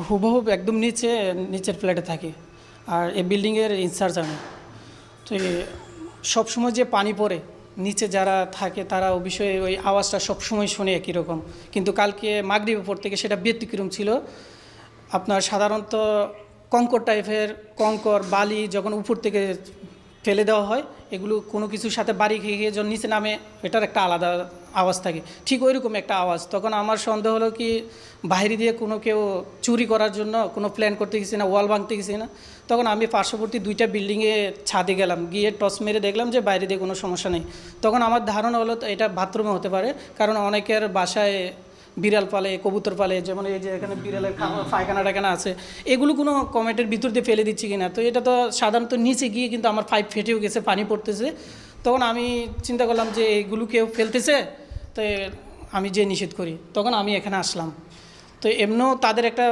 হুবহু একদম নিচের ফ্ল্যাটে থাকি। আর এই বিল্ডিংয়ের ইনচার্জ আমি। তো সবসময় যে পানি পড়ে নিচে যারা থাকে তারা ও বিষয়ে ওই আওয়াজটা সবসময় শুনে একই রকম। কিন্তু কালকে মাগরিবের পর থেকে সেটা ব্যতিক্রম ছিল। আপনার সাধারণত কঙ্কর টাইপের কঙ্কর বালি যখন উপর থেকে ফেলে দেওয়া হয়, এগুলো কোনো কিছুর সাথে বাড়ি খেয়ে গিয়ে যখন নিচে নামে, এটার একটা আলাদা আওয়াজ থাকে। ঠিক ওইরকম একটা আওয়াজ। তখন আমার সন্দেহ হলো কি বাইরে দিয়ে কোনো কেউ চুরি করার জন্য কোনো প্ল্যান করতে গেছি না, ওয়াল ভাঙতে গেছি না। তখন আমি পার্শ্ববর্তী 2টা বিল্ডিংয়ে ছাদে গেলাম, গিয়ে টস মেরে দেখলাম যে বাইরে দিয়ে কোনো সমস্যা নেই। তখন আমার ধারণা হলো এটা বাথরুমে হতে পারে, কারণ অনেকের বাসায় বিড়াল পালে, কবুতর পালে, যেমন এই যে এখানে বিড়ালের পায়খানা টায়খানা আছে, এগুলো কোনো কমেন্টের ভিতর দিয়ে ফেলে দিচ্ছি কিনা। তো এটা তো সাধারণত নিচে গিয়ে কিন্তু আমার পাইপ ফেটেও গেছে, পানি পড়তেছে। তখন আমি চিন্তা করলাম যে এগুলো কেউ ফেলতেছে, তো আমি যে নিষেধ করি। তখন আমি এখানে আসলাম। তো এমনিও তাদের একটা